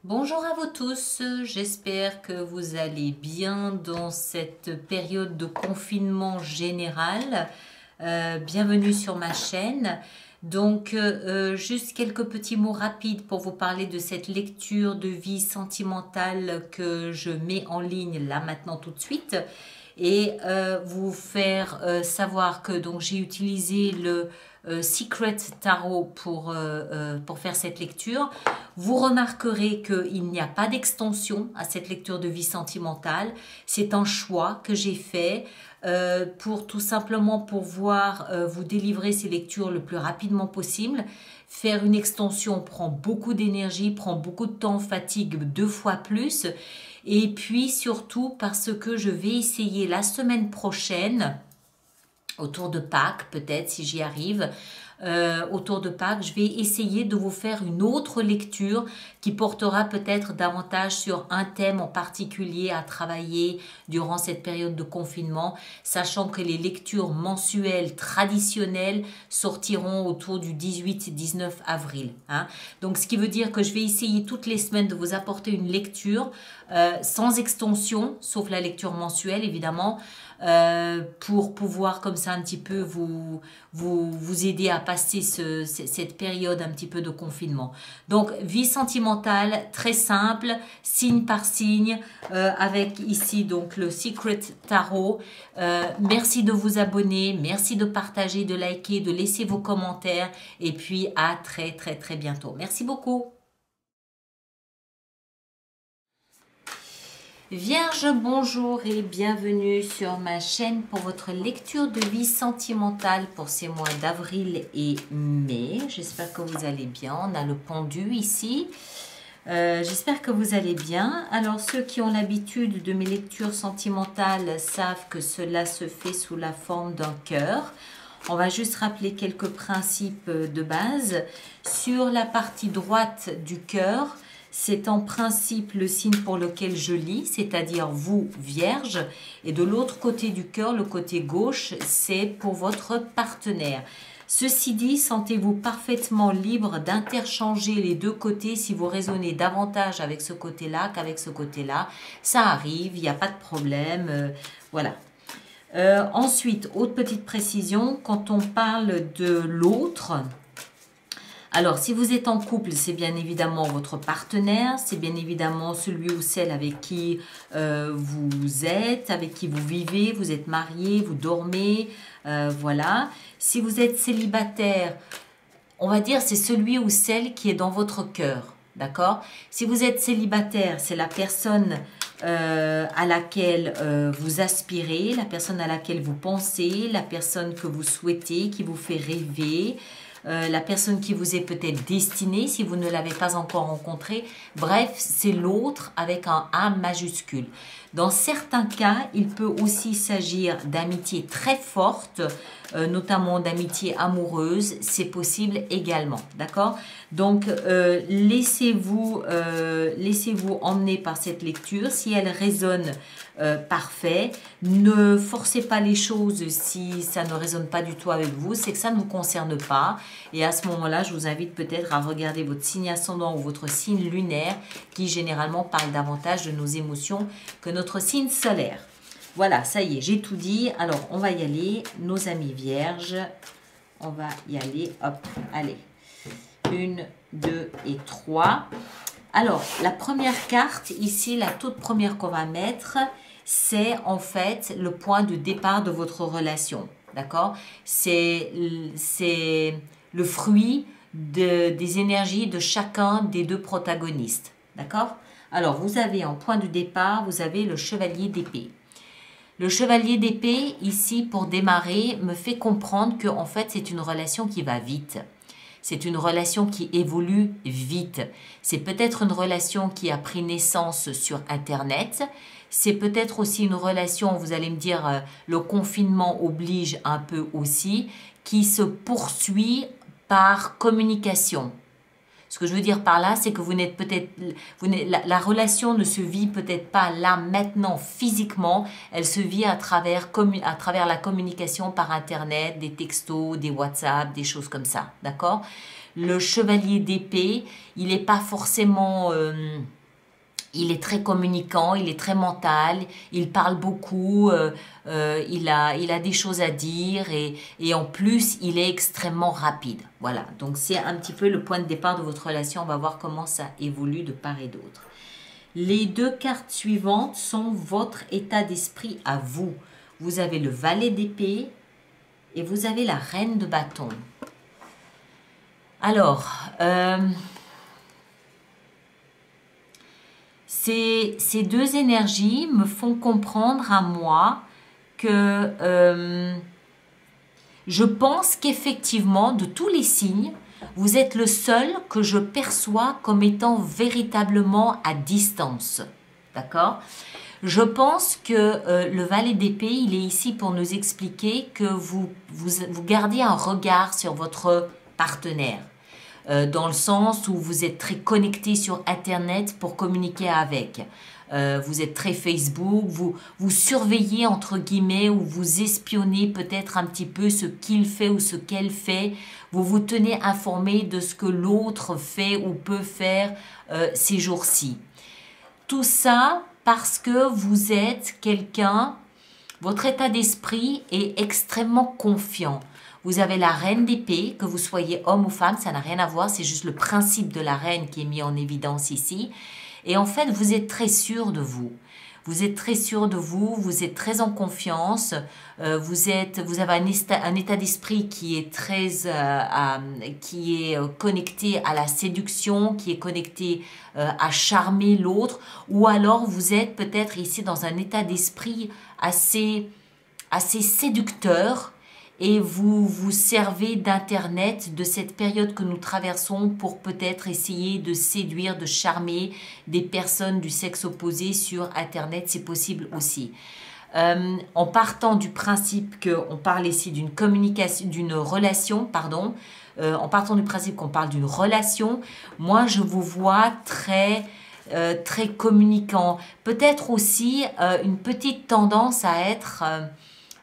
Bonjour à vous tous, j'espère que vous allez bien dans cette période de confinement général. Bienvenue sur ma chaîne. Donc, juste quelques petits mots rapides pour vous parler de cette lecture de vie sentimentale que je mets en ligne là maintenant tout de suite et vous faire savoir que donc j'ai utilisé le Secret Tarot pour faire cette lecture. Vous remarquerez qu'il n'y a pas d'extension à cette lecture de vie sentimentale. C'est un choix que j'ai fait pour tout simplement pouvoir vous délivrer ces lectures le plus rapidement possible. Faire une extension prend beaucoup d'énergie, prend beaucoup de temps, fatigue 2 fois plus. Et puis surtout parce que je vais essayer la semaine prochaine, autour de Pâques peut-être si j'y arrive, autour de Pâques, je vais essayer de vous faire une autre lecture qui portera peut-être davantage sur un thème en particulier à travailler durant cette période de confinement, sachant que les lectures mensuelles traditionnelles sortiront autour du 18-19 avril. Hein. Donc ce qui veut dire que je vais essayer toutes les semaines de vous apporter une lecture sans extension, sauf la lecture mensuelle évidemment, pour pouvoir comme ça un petit peu vous aider à passer cette période un petit peu de confinement. Donc, vie sentimentale, très simple, signe par signe, avec ici donc le Secret Tarot. Merci de vous abonner, merci de partager, de liker, de laisser vos commentaires et puis à très bientôt. Merci beaucoup. Vierge, bonjour et bienvenue sur ma chaîne pour votre lecture de vie sentimentale pour ces mois d'avril et mai. J'espère que vous allez bien. On a le pendu ici. J'espère que vous allez bien. Alors, ceux qui ont l'habitude de mes lectures sentimentales savent que cela se fait sous la forme d'un cœur. On va juste rappeler quelques principes de base. Sur la partie droite du cœur, c'est en principe le signe pour lequel je lis, c'est-à-dire vous, Vierge. Et de l'autre côté du cœur, le côté gauche, c'est pour votre partenaire. Ceci dit, sentez-vous parfaitement libre d'interchanger les deux côtés si vous raisonnez davantage avec ce côté-là qu'avec ce côté-là. Ça arrive, il n'y a pas de problème. Voilà. Ensuite, autre petite précision, quand on parle de l'autre... Alors, si vous êtes en couple, c'est bien évidemment votre partenaire, c'est bien évidemment celui ou celle avec qui vous êtes, avec qui vous vivez, vous êtes marié, vous dormez, voilà. Si vous êtes célibataire, on va dire c'est celui ou celle qui est dans votre cœur, d'accord? Si vous êtes célibataire, c'est la personne à laquelle vous aspirez, la personne à laquelle vous pensez, la personne que vous souhaitez, qui vous fait rêver, la personne qui vous est peut-être destinée si vous ne l'avez pas encore rencontrée. Bref, c'est l'autre avec un A majuscule. Dans certains cas, il peut aussi s'agir d'amitié très forte, notamment d'amitié amoureuse, c'est possible également, d'accord? Donc, laissez-vous emmener par cette lecture. Si elle résonne, parfait. Ne forcez pas les choses si ça ne résonne pas du tout avec vous, c'est que ça ne vous concerne pas. Et à ce moment-là, je vous invite peut-être à regarder votre signe ascendant ou votre signe lunaire qui généralement parle davantage de nos émotions que notre signe solaire. Voilà, ça y est, j'ai tout dit. Alors, on va y aller. Nos amis vierges, on va y aller. Hop, allez. 1, 2 et 3. Alors, la première carte, ici, la toute première qu'on va mettre, c'est en fait le point de départ de votre relation. D'accord? C'est le fruit des énergies de chacun des deux protagonistes. D'accord? Alors, vous avez en point de départ, vous avez le chevalier d'épée. Le chevalier d'épée, ici, pour démarrer, me fait comprendre que en fait, c'est une relation qui va vite. C'est une relation qui évolue vite. C'est peut-être une relation qui a pris naissance sur Internet. C'est peut-être aussi une relation, vous allez me dire, le confinement oblige un peu aussi, qui se poursuit par communication. Ce que je veux dire par là, c'est que vous n'êtes peut-être, la relation ne se vit peut-être pas là maintenant physiquement, elle se vit à travers la communication par Internet, des textos, des WhatsApp, des choses comme ça, d'accord? Le chevalier d'épée, il n'est pas forcément... il est très communicant, il est très mental, il parle beaucoup, il a des choses à dire et en plus, il est extrêmement rapide. Voilà, donc c'est un petit peu le point de départ de votre relation. On va voir comment ça évolue de part et d'autre. Les deux cartes suivantes sont votre état d'esprit à vous. Vous avez le valet d'épée et vous avez la reine de bâton. Alors, ces deux énergies me font comprendre à moi que je pense qu'effectivement, de tous les signes, vous êtes le seul que je perçois comme étant véritablement à distance. D'accord ? Je pense que le valet d'épée, il est ici pour nous expliquer que vous gardez un regard sur votre partenaire. Dans le sens où vous êtes très connecté sur Internet pour communiquer avec. Vous êtes très Facebook, vous surveillez entre guillemets ou vous espionnez peut-être un petit peu ce qu'il fait ou ce qu'elle fait. Vous vous tenez informé de ce que l'autre fait ou peut faire ces jours-ci. Tout ça parce que vous êtes quelqu'un, votre état d'esprit est extrêmement confiant. Vous avez la reine d'épée, que vous soyez homme ou femme, ça n'a rien à voir, c'est juste le principe de la reine qui est mis en évidence ici. Et en fait, vous êtes très sûr de vous. Vous êtes très sûr de vous, vous êtes très en confiance, vous avez un état d'esprit qui est très, qui est connecté à la séduction, qui est connecté à charmer l'autre, ou alors vous êtes peut-être ici dans un état d'esprit assez séducteur, et vous vous servez d'Internet, de cette période que nous traversons pour peut-être essayer de séduire, de charmer des personnes du sexe opposé sur Internet, c'est possible aussi. En partant du principe qu'on parle ici d'une communication, d'une relation, pardon, en partant du principe qu'on parle d'une relation, moi je vous vois très communicant. Peut-être aussi une petite tendance à être...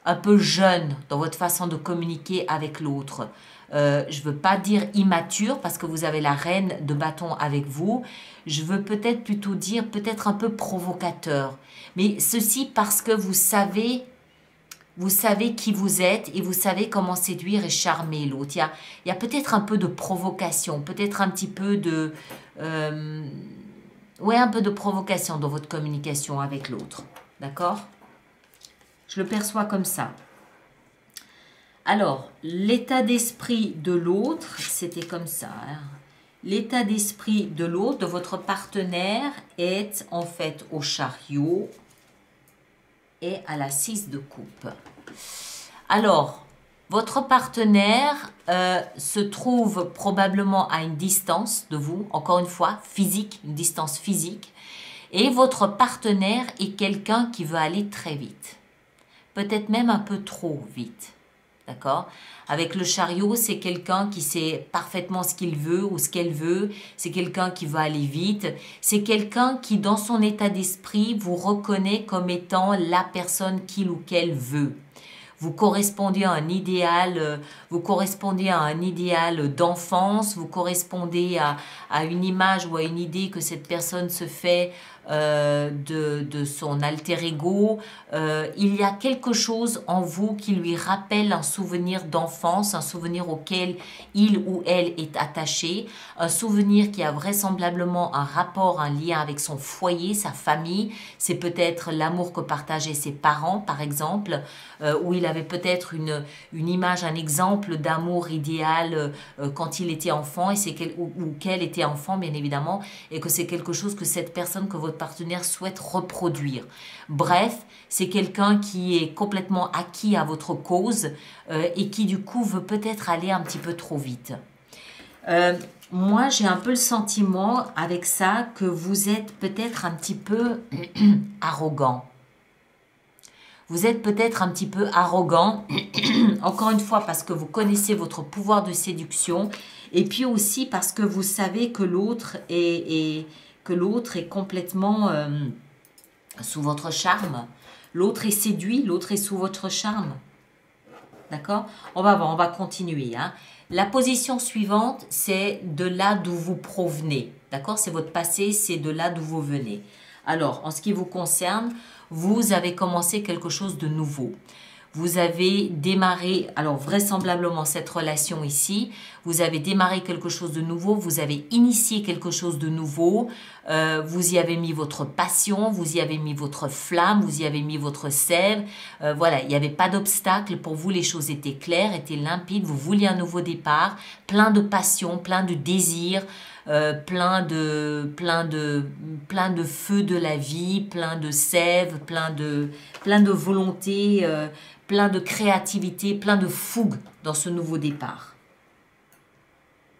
un peu jeune dans votre façon de communiquer avec l'autre. Je ne veux pas dire immature parce que vous avez la reine de bâton avec vous. Je veux peut-être plutôt dire peut-être un peu provocateur. Mais ceci parce que vous savez qui vous êtes et vous savez comment séduire et charmer l'autre. Il y a peut-être un peu de provocation, peut-être un petit peu de... un peu de provocation dans votre communication avec l'autre. D'accord ? Je le perçois comme ça. Alors, l'état d'esprit de l'autre, c'était comme ça. Hein. L'état d'esprit de l'autre, de votre partenaire, est en fait au chariot et à la 6 de coupe. Alors, votre partenaire se trouve probablement à une distance de vous, encore une fois, physique, une distance physique. Et votre partenaire est quelqu'un qui veut aller très vite. Peut-être même un peu trop vite, d'accord? Avec le chariot, c'est quelqu'un qui sait parfaitement ce qu'il veut ou ce qu'elle veut, c'est quelqu'un qui va aller vite, c'est quelqu'un qui, dans son état d'esprit, vous reconnaît comme étant la personne qu'il ou qu'elle veut. Vous correspondez à un idéal, d'enfance, vous correspondez à une image ou à une idée que cette personne se fait de son alter ego. Il y a quelque chose en vous qui lui rappelle un souvenir d'enfance, un souvenir auquel il ou elle est attaché, un souvenir qui a vraisemblablement un rapport, un lien avec son foyer, sa famille. C'est peut-être l'amour que partageaient ses parents, par exemple, où il avait peut-être une image, un exemple d'amour idéal quand il était enfant ou qu'elle était enfant, bien évidemment, et que c'est quelque chose que cette personne, que votre partenaire souhaite reproduire. Bref, c'est quelqu'un qui est complètement acquis à votre cause et qui du coup veut peut-être aller un petit peu trop vite. Moi, j'ai un peu le sentiment avec ça que vous êtes peut-être un petit peu arrogant. Vous êtes peut-être un petit peu arrogant, encore une fois parce que vous connaissez votre pouvoir de séduction et puis aussi parce que vous savez que l'autre est complètement sous votre charme. L'autre est séduit, l'autre est sous votre charme. D'accord? On va voir, on va continuer. Hein. La position suivante, c'est de là d'où vous provenez. D'accord? C'est votre passé, c'est de là d'où vous venez. Alors, en ce qui vous concerne, vous avez commencé quelque chose de nouveau. Vous avez démarré, alors vraisemblablement cette relation ici, vous avez démarré quelque chose de nouveau, vous avez initié quelque chose de nouveau, vous y avez mis votre passion, vous y avez mis votre flamme, vous y avez mis votre sève. Voilà, il n'y avait pas d'obstacle pour vous, les choses étaient claires, étaient limpides, vous vouliez un nouveau départ, plein de passion, plein de désir, plein de feu de la vie, plein de sève, plein de volonté, plein de créativité, plein de fougue dans ce nouveau départ.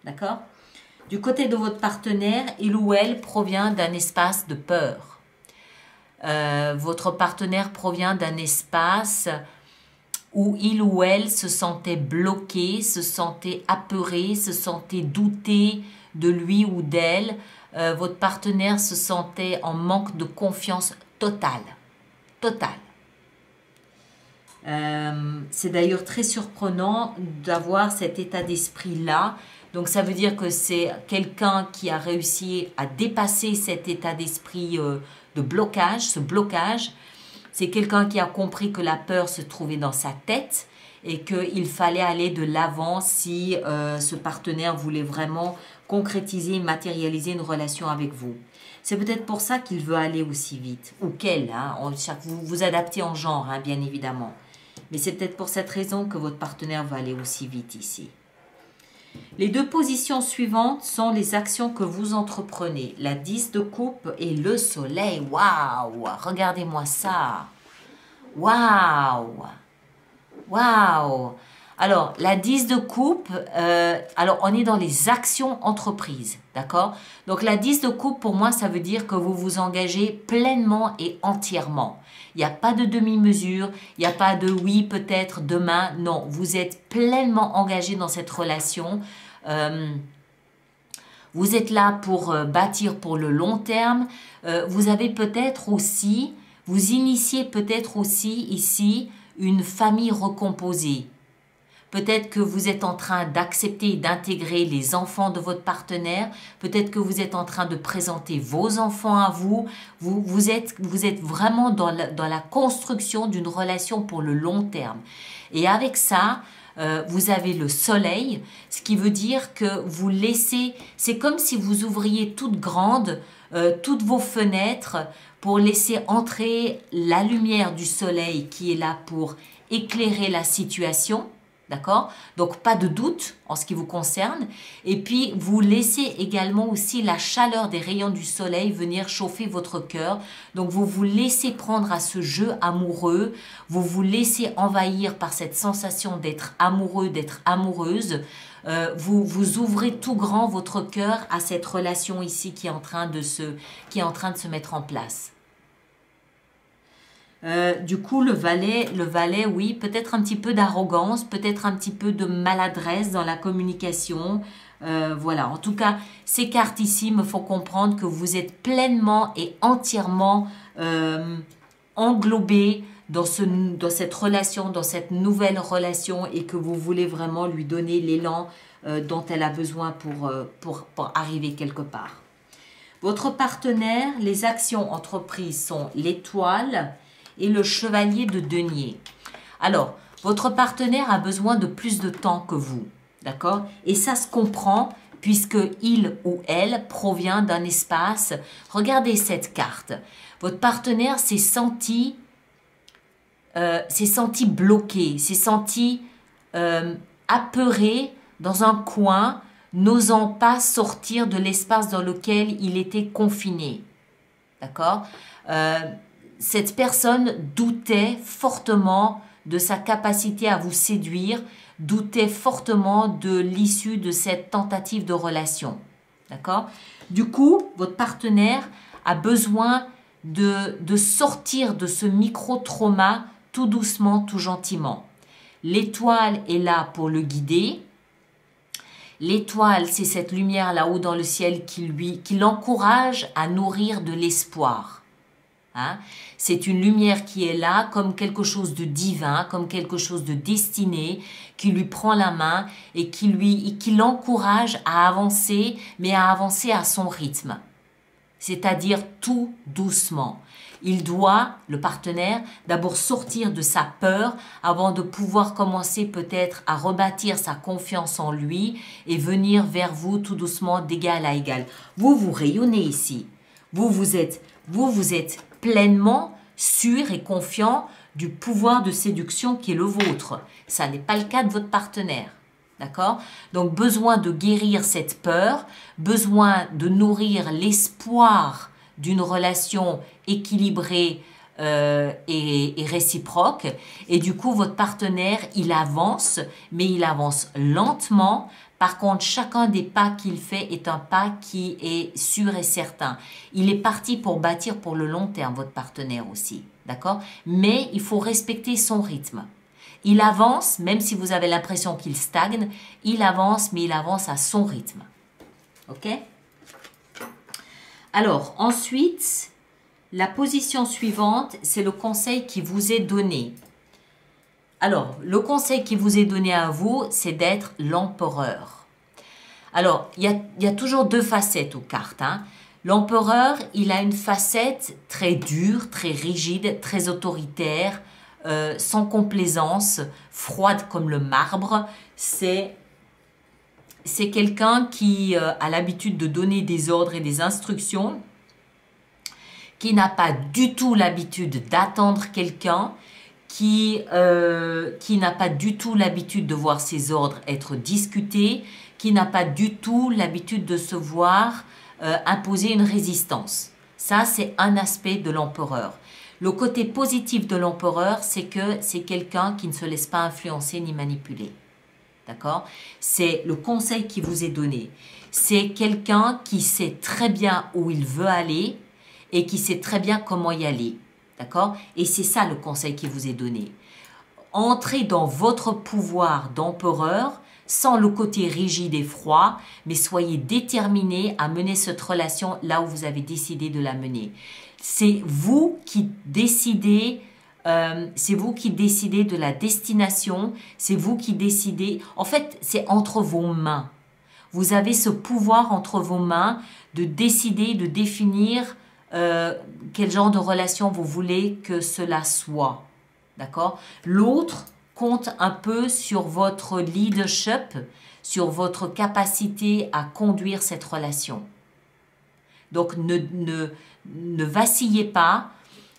D'accord? Du côté de votre partenaire, il ou elle provient d'un espace de peur. Votre partenaire provient d'un espace où il ou elle se sentait bloqué, se sentait apeuré, se sentait douter de lui ou d'elle. Votre partenaire se sentait en manque de confiance totale. Totale. C'est d'ailleurs très surprenant d'avoir cet état d'esprit-là. Donc ça veut dire que c'est quelqu'un qui a réussi à dépasser cet état d'esprit de blocage, ce blocage. C'est quelqu'un qui a compris que la peur se trouvait dans sa tête et qu'il fallait aller de l'avant si ce partenaire voulait vraiment concrétiser, matérialiser une relation avec vous. C'est peut-être pour ça qu'il veut aller aussi vite, ou qu'elle, hein, vous vous adaptez en genre, hein, bien évidemment. Mais c'est peut-être pour cette raison que votre partenaire va aller aussi vite ici. Les deux positions suivantes sont les actions que vous entreprenez. La 10 de coupe et le soleil. Waouh! Regardez-moi ça. Waouh! Waouh! Alors, la 10 de coupe, alors on est dans les actions entreprises, d'accord? Donc la 10 de coupe, pour moi, ça veut dire que vous vous engagez pleinement et entièrement. Il n'y a pas de demi-mesure, il n'y a pas de oui, peut-être, demain. Non, vous êtes pleinement engagé dans cette relation. Vous êtes là pour bâtir pour le long terme. Vous avez peut-être aussi, vous initiez peut-être aussi ici une famille recomposée. Peut-être que vous êtes en train d'accepter et d'intégrer les enfants de votre partenaire. Peut-être que vous êtes en train de présenter vos enfants à vous. Vous êtes vraiment dans la construction d'une relation pour le long terme. Et avec ça, vous avez le soleil, ce qui veut dire que vous laissez... C'est comme si vous ouvriez toutes grandes, toutes vos fenêtres pour laisser entrer la lumière du soleil qui est là pour éclairer la situation. D'accord? Donc, pas de doute en ce qui vous concerne. Et puis, vous laissez également aussi la chaleur des rayons du soleil venir chauffer votre cœur. Donc, vous vous laissez prendre à ce jeu amoureux. Vous vous laissez envahir par cette sensation d'être amoureux, d'être amoureuse. Vous ouvrez tout grand votre cœur à cette relation ici qui est en train de se mettre en place. Du coup, le valet, oui, peut-être un petit peu d'arrogance, peut-être un petit peu de maladresse dans la communication. Voilà, en tout cas, ces cartes ici me font comprendre que vous êtes pleinement et entièrement englobé dans cette relation, dans cette nouvelle relation et que vous voulez vraiment lui donner l'élan dont elle a besoin pour arriver quelque part. Votre partenaire, les actions entreprises sont l'étoile et le chevalier de denier. Alors, votre partenaire a besoin de plus de temps que vous, d'accord? Et ça se comprend puisque il ou elle provient d'un espace. Regardez cette carte. Votre partenaire s'est senti bloqué, s'est senti apeuré dans un coin, n'osant pas sortir de l'espace dans lequel il était confiné. D'accord? Cette personne doutait fortement de sa capacité à vous séduire, doutait fortement de l'issue de cette tentative de relation. D'accord? Du coup, votre partenaire a besoin de sortir de ce micro-trauma tout doucement, tout gentiment. L'étoile est là pour le guider. L'étoile, c'est cette lumière là-haut dans le ciel qui l'encourage à nourrir de l'espoir. Hein? C'est une lumière qui est là comme quelque chose de divin, comme quelque chose de destiné, qui lui prend la main et qui l'encourage à avancer, mais à avancer à son rythme. C'est-à-dire tout doucement. Il doit, le partenaire, d'abord sortir de sa peur avant de pouvoir commencer peut-être à rebâtir sa confiance en lui et venir vers vous tout doucement d'égal à égal. Vous, vous rayonnez ici. Vous êtes pleinement sûr et confiant du pouvoir de séduction qui est le vôtre. Ça n'est pas le cas de votre partenaire. D'accord? Donc, besoin de guérir cette peur, besoin de nourrir l'espoir d'une relation équilibrée et réciproque. Et du coup, votre partenaire, il avance, mais il avance lentement. Par contre, chacun des pas qu'il fait est un pas qui est sûr et certain. Il est parti pour bâtir pour le long terme, votre partenaire aussi. D'accord? Mais il faut respecter son rythme. Il avance, même si vous avez l'impression qu'il stagne, il avance, mais il avance à son rythme. Ok? Alors, ensuite, la position suivante, c'est le conseil qui vous est donné. Alors, le conseil qui vous est donné à vous, c'est d'être l'empereur. Alors, il y a toujours deux facettes aux cartes. Hein. L'empereur, il a une facette très dure, très rigide, très autoritaire, sans complaisance, froide comme le marbre. C'est quelqu'un qui a l'habitude de donner des ordres et des instructions, qui n'a pas du tout l'habitude d'attendre quelqu'un, qui n'a pas du tout l'habitude de voir ses ordres être discutés, qui n'a pas du tout l'habitude de se voir imposer une résistance. Ça, c'est un aspect de l'empereur. Le côté positif de l'empereur, c'est que c'est quelqu'un qui ne se laisse pas influencer ni manipuler. D'accord? C'est le conseil qui vous est donné. C'est quelqu'un qui sait très bien où il veut aller et qui sait très bien comment y aller. D'accord? Et c'est ça le conseil qui vous est donné. Entrez dans votre pouvoir d'empereur sans le côté rigide et froid, mais soyez déterminé à mener cette relation là où vous avez décidé de la mener. C'est vous qui décidez, de la destination, c'est vous qui décidez. En fait, c'est entre vos mains. Vous avez ce pouvoir entre vos mains de décider, de définir quel genre de relation vous voulez que cela soit. D'accord? L'autre compte un peu sur votre leadership, sur votre capacité à conduire cette relation. Donc, ne vacillez pas,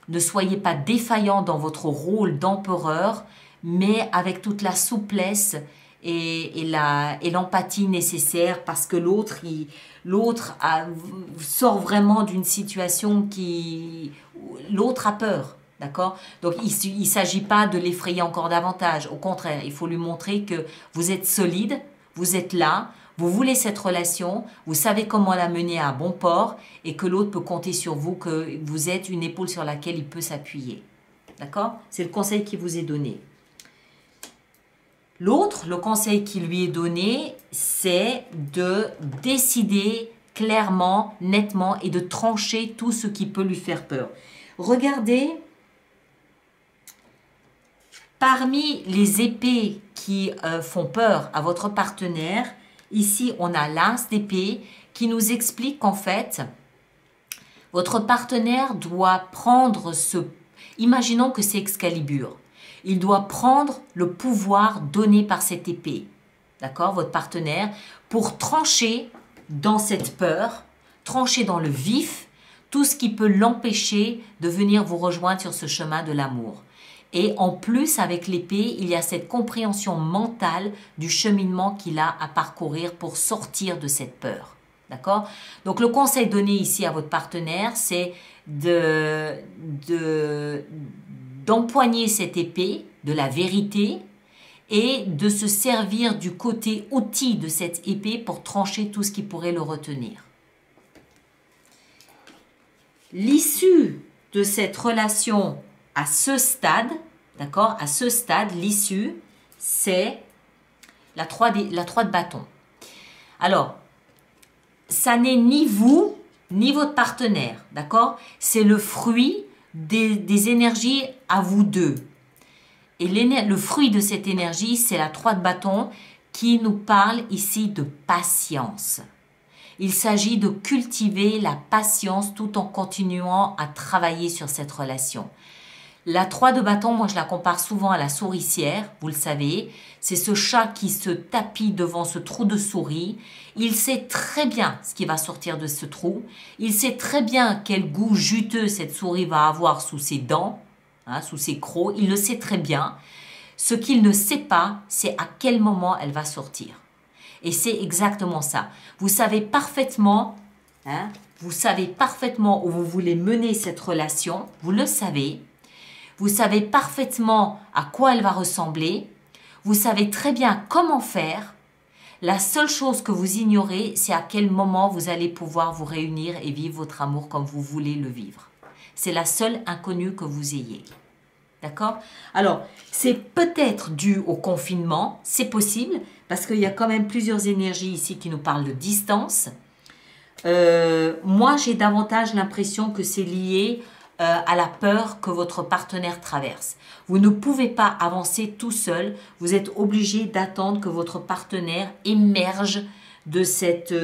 ne soyez pas défaillant dans votre rôle d'empereur, mais avec toute la souplesse et l'empathie nécessaire parce que l'autre sort vraiment d'une situation l'autre a peur. D'accord? Donc, il ne s'agit pas de l'effrayer encore davantage. Au contraire, il faut lui montrer que vous êtes solide, vous êtes là, vous voulez cette relation, vous savez comment la mener à bon port et que l'autre peut compter sur vous, que vous êtes une épaule sur laquelle il peut s'appuyer. D'accord? C'est le conseil qui vous est donné. L'autre, le conseil qui lui est donné, c'est de décider clairement, nettement et de trancher tout ce qui peut lui faire peur. Regardez, parmi les épées qui font peur à votre partenaire, ici on a l'as d'épée qui nous explique qu'en fait, votre partenaire doit prendre imaginons que c'est Excalibur. Il doit prendre le pouvoir donné par cette épée, d'accord, votre partenaire, pour trancher dans cette peur, trancher dans le vif, tout ce qui peut l'empêcher de venir vous rejoindre sur ce chemin de l'amour. Et en plus, avec l'épée, il y a cette compréhension mentale du cheminement qu'il a à parcourir pour sortir de cette peur. D'accord? Donc, le conseil donné ici à votre partenaire, c'est d'empoigner cette épée de la vérité et de se servir du côté outil de cette épée pour trancher tout ce qui pourrait le retenir. L'issue de cette relation à ce stade, d'accord, à ce stade, l'issue, c'est la 3 de bâton. Alors, ça n'est ni vous, ni votre partenaire, d'accord? C'est le fruit des énergies à vous deux. Et le fruit de cette énergie, c'est la 3 de bâton qui nous parle ici de patience. Il s'agit de cultiver la patience tout en continuant à travailler sur cette relation. La 3 de bâton, moi je la compare souvent à la souricière, vous le savez. C'est ce chat qui se tapit devant ce trou de souris. Il sait très bien ce qui va sortir de ce trou. Il sait très bien quel goût juteux cette souris va avoir sous ses dents, hein, sous ses crocs. Il le sait très bien. Ce qu'il ne sait pas, c'est à quel moment elle va sortir. Et c'est exactement ça. Vous savez parfaitement, où vous voulez mener cette relation. Vous le savez. Vous savez parfaitement à quoi elle va ressembler. Vous savez très bien comment faire. La seule chose que vous ignorez, c'est à quel moment vous allez pouvoir vous réunir et vivre votre amour comme vous voulez le vivre. C'est la seule inconnue que vous ayez. D'accord? Alors, c'est peut-être dû au confinement, c'est possible, parce qu'il y a quand même plusieurs énergies ici qui nous parlent de distance. Moi, j'ai davantage l'impression que c'est lié à la peur que votre partenaire traverse. Vous ne pouvez pas avancer tout seul, vous êtes obligé d'attendre que votre partenaire émerge de cette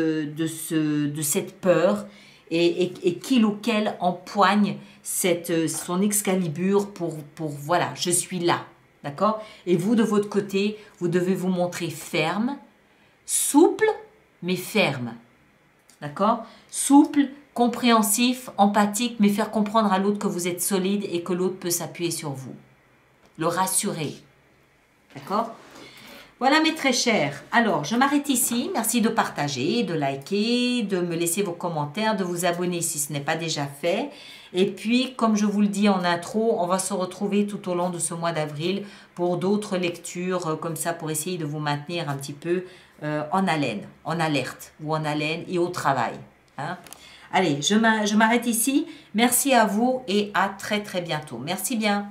peur et qu'il ou qu'elle empoigne son Excalibur pour voilà, je suis là, d'accord? Et vous, de votre côté, vous devez vous montrer ferme, souple, mais ferme, d'accord? Souple, compréhensif, empathique, mais faire comprendre à l'autre que vous êtes solide et que l'autre peut s'appuyer sur vous. Le rassurer. D'accord? Voilà mes très chers. Alors, je m'arrête ici. Merci de partager, de liker, de me laisser vos commentaires, de vous abonner si ce n'est pas déjà fait. Et puis, comme je vous le dis en intro, on va se retrouver tout au long de ce mois d'avril pour d'autres lectures comme ça, pour essayer de vous maintenir un petit peu en haleine, en alerte ou en haleine et au travail. Hein? Allez, je m'arrête ici. Merci à vous et à très très bientôt. Merci bien.